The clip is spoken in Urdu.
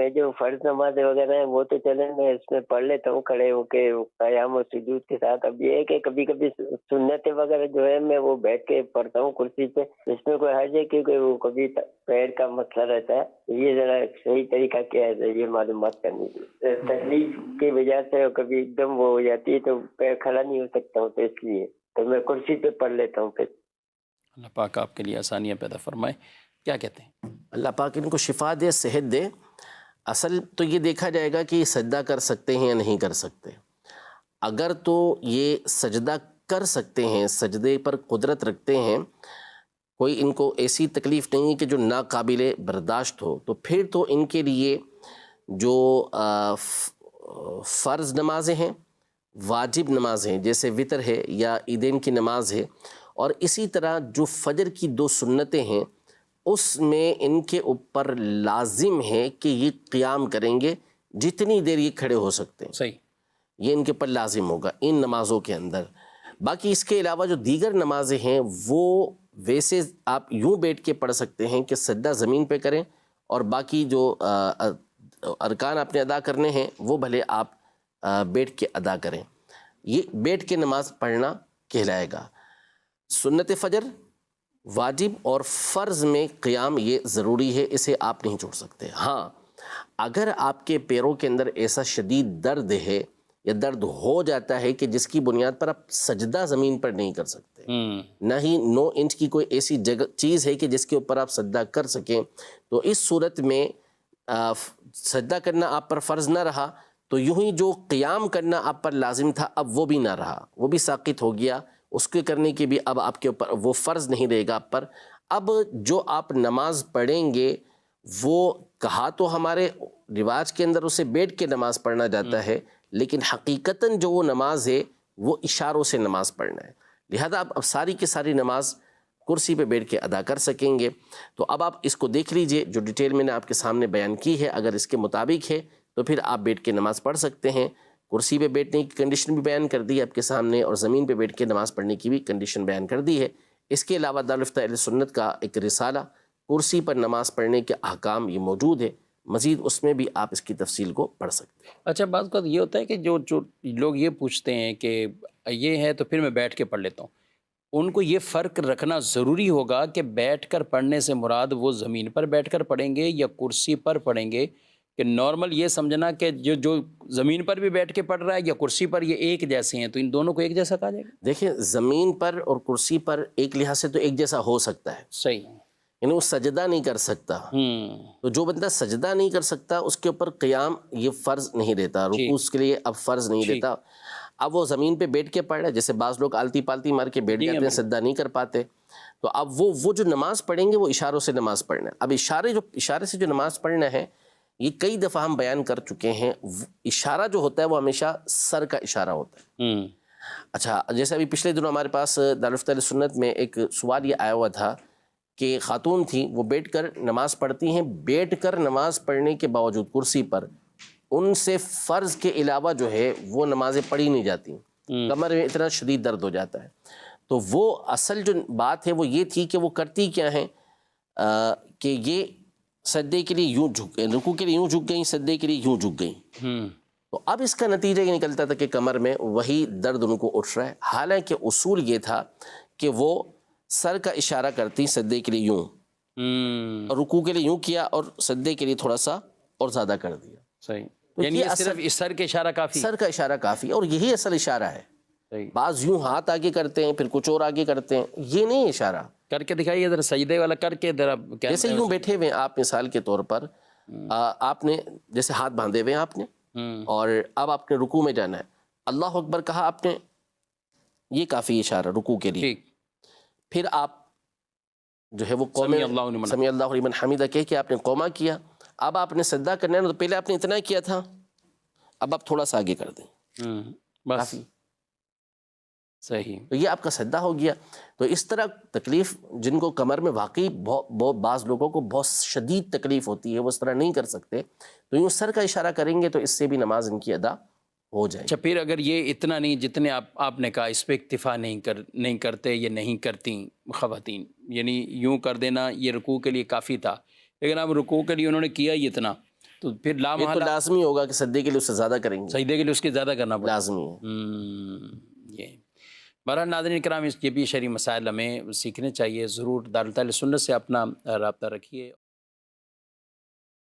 میں جو فرض نمازیں وغیرہ ہیں وہ تو چلے میں اس میں پڑھ لیتا ہوں کھڑے ہو کے قیام و سجود کے ساتھ. اب یہ ہے کہ کبھی کبھی سنتیں وغیرہ جو ہے میں وہ بیٹھ کے پڑھتا ہوں کرسی پہ. اس میں کوئی حرج ہے کیونکہ وہ کبھی پیر کا مسئلہ رہتا ہے. یہ ذرا صحیح طریقہ کیا ہے یہ معلومات کرنی ہے. تکلیف کی وجہ سے کبھی ایک دم وہ ہو جاتی ہے تو پیر کھڑا نہیں ہو سکتا ہوں تو اس لیے تو میں کرسی پہ پڑھ لیتا ہوں پھر. اللہ پاک آپ کے لیے آسانیاں پیدا فرمائے. کیا کہتے ہیں؟ اللہ پاک ان کو شفا دے، صحت دے. اصل تو یہ دیکھا جائے گا کہ یہ سجدہ کر سکتے ہیں یا نہیں کر سکتے. اگر تو یہ سجدہ کر سکتے ہیں، سجدے پر قدرت رکھتے ہیں، کوئی ان کو ایسی تکلیف نہیں ہے کہ جو ناقابل برداشت ہو، تو پھر تو ان کے لیے جو فرض نمازیں ہیں، واجب نمازیں جیسے وتر ہے یا عیدین کی نماز ہے، اور اسی طرح جو فجر کی 2 سنتیں ہیں اس میں ان کے اوپر لازم ہے کہ یہ قیام کریں گے جتنی دیر یہ کھڑے ہو سکتے ہیں. صحیح، یہ ان کے اوپر لازم ہوگا ان نمازوں کے اندر. باقی اس کے علاوہ جو دیگر نمازیں ہیں وہ ویسے آپ یوں بیٹھ کے پڑھ سکتے ہیں کہ سجدہ زمین پہ کریں، اور باقی جو ارکان آپ نے ادا کرنے ہیں وہ بھلے آپ بیٹھ کے ادا کریں. یہ بیٹھ کے نماز پڑھنا کہلائے گا. سنت فجر، واجب اور فرض میں قیام یہ ضروری ہے، اسے آپ نہیں چھوڑ سکتے. ہاں اگر آپ کے پیروں کے اندر ایسا شدید درد ہے یا درد ہو جاتا ہے کہ جس کی بنیاد پر آپ سجدہ زمین پر نہیں کر سکتے، نہ ہی 9 انچ کی کوئی ایسی چیز ہے کہ جس کے اوپر آپ سجدہ کر سکیں، تو اس صورت میں سجدہ کرنا آپ پر فرض نہ رہا، تو یوں ہی جو قیام کرنا آپ پر لازم تھا اب وہ بھی نہ رہا، وہ بھی ساقط ہو گیا. اس کے کرنے کی بھی اب آپ کے اوپر وہ فرض نہیں رہے گا آپ پر. اب جو آپ نماز پڑھیں گے وہ کہا تو ہمارے رواج کے اندر اسے بیٹھ کے نماز پڑھنا جاتا ہے، لیکن حقیقتاً جو وہ نماز ہے وہ اشاروں سے نماز پڑھنا ہے. لہذا اب ساری کی ساری نماز کرسی پہ بیٹھ کے ادا کر سکیں گے. تو اب آپ اس کو دیکھ لیجئے، جو ڈیٹیل میں نے آپ کے سامنے بیان کی ہے اگر اس کے مطابق ہے تو پھر آپ بیٹھ کے نماز پڑھ سکتے ہیں. کرسی پہ بیٹھنے کی کنڈیشن بھی بیان کر دی ہے آپ کے سامنے، اور زمین پہ بیٹھ کے نماز پڑھنے کی بھی کنڈیشن بیان کر دی ہے. اس کے علاوہ دارالفتہ اہل سنت کا ایک رسالہ کرسی پر نماز پڑھنے کے احکام یہ موجود ہے، مزید اس میں بھی آپ اس کی تفصیل کو پڑھ سکتے ہیں. اچھا، بعض اوقات یہ ہوتا ہے کہ جو لوگ یہ پوچھتے ہیں کہ یہ ہے تو پھر میں بیٹھ کے پڑھ لیتا ہوں، ان کو یہ فرق رکھنا ضروری ہوگا کہ بیٹھ کر پڑھنے سے مراد وہ زمین پر بیٹھ کر پڑھیں گے یا کرسی پر پڑھیں گے، کہ نارمل یہ سمجھنا کہ جو زمین پر بھی بیٹھ کے پڑھ رہا ہے یا کرسی پر یہ ایک جیسے ہیں، تو ان دونوں کو ایک جیسا کہا جائے گا؟ دیکھیں زمین پر اور کرسی پر ایک لحاظ سے تو ایک جیسا ہو سکتا ہے، صحیح، یعنی وہ سجدہ نہیں کر سکتا. تو جو بندہ سجدہ نہیں کر سکتا اس کے اوپر قیام یہ فرض نہیں دیتا، رکوع اس کے لیے اب فرض نہیں دیتا. اب وہ زمین پہ بیٹھ کے پڑھ رہا ہے، جیسے بعض لوگ آلتی پالتی مار کے بیٹھ جاتے ہیں، سجدہ نہیں کر پاتے، تو اب وہ جو نماز پڑھیں گے وہ اشاروں سے نماز پڑھنا ہے. اب اشارے سے جو نماز پڑھنا ہے یہ کئی دفعہ ہم بیان کر چکے ہیں. اشارہ جو ہوتا ہے وہ ہمیشہ سر کا اشارہ ہوتا ہے. اچھا، جیسے ابھی پچھلے دنوں ہمارے پاس دارالفتہ اہل سنت میں ایک سوال یہ آیا ہوا تھا کہ خاتون تھیں، وہ بیٹھ کر نماز پڑھتی ہیں، بیٹھ کر نماز پڑھنے کے باوجود کرسی پر ان سے فرض کے علاوہ جو ہے وہ نمازیں پڑھی نہیں جاتی، کمر میں اتنا شدید درد ہو جاتا ہے. تو وہ اصل جو بات ہے وہ یہ تھی کہ وہ کرتی کیا ہیں کہ یہ سجدے کے لیے یوں جھک گئیں، رکوع کے لیے یوں جھک گئیں، سجدے کے لیے یوں جھک گئیں. تو اب اس کا نتیجہ یہ نکلتا تھا کہ کمر میں وہی درد ان کو اٹھ رہا ہے، حالانکہ اصول یہ تھا کہ وہ سر کا اشارہ کرتی سجدے کے لیے یوں، اور رکوع کے لیے یوں کیا، اور سجدے کے لیے تھوڑا سا اور زیادہ کر دیا. صحیح، یعنی یہ صرف اس سر کے اشارہ کافی، سر کا اشارہ کافی، اور یہی اصل اشارہ ہے. بعض یوں ہاتھ آگے کرتے ہیں پھر کچھ اور آگے کرتے ہیں، یہ نہیں اشارہ. کر کے دکھائیے ذرا، سجدے والا کر کے ذرا. جیسے یوں بیٹھے ہوئے آپ مثال کے طور پر آپ نے جیسے ہاتھ باندھے ہوئے ہیں آپ نے، اور اب آپ نے رکوع میں جانا ہے، اللہ اکبر کہا آپ نے، یہ کافی اشارہ رکوع کے لیے. پھر آپ جو ہے وہ سمیع اللہ لمن حمیدہ کہہ کے آپ نے قوما کیا. اب آپ نے سجدہ کرنا ہے تو پہلے آپ نے اتنا کیا تھا، اب آپ تھوڑا سا آگے کر دیں، بس. صحیح، تو یہ آپ کا سجدہ ہو گیا. تو اس طرح تکلیف جن کو کمر میں واقعی بعض لوگوں کو بہت شدید تکلیف ہوتی ہے وہ اس طرح نہیں کر سکتے، تو یوں سر کا اشارہ کریں گے تو اس سے بھی نماز ان کی ادا ہو جائے. اچھا، پھر اگر یہ اتنا نہیں جتنے آپ نے کہا اس پہ اکتفا نہیں کرتے یا نہیں کرتی خواتین، یعنی یوں کر دینا یہ رکوع کے لیے کافی تھا، لیکن اب رکوع کے لیے انہوں نے کیا ہی اتنا، تو پھر یہ تو لامحالہ لازمی ہوگا کہ سجدے کے لیے اس سے زیادہ کریں گے، سجدے کے لیے اس کی زیادہ کرنا پڑے. لازمی ہے. یہ بہرحال ناظرین کرام، یہ بھی شرعی مسائل ہمیں سیکھنے چاہیے. ضرور دارالتعلیم سنت سے اپنا رابطہ رکھیے.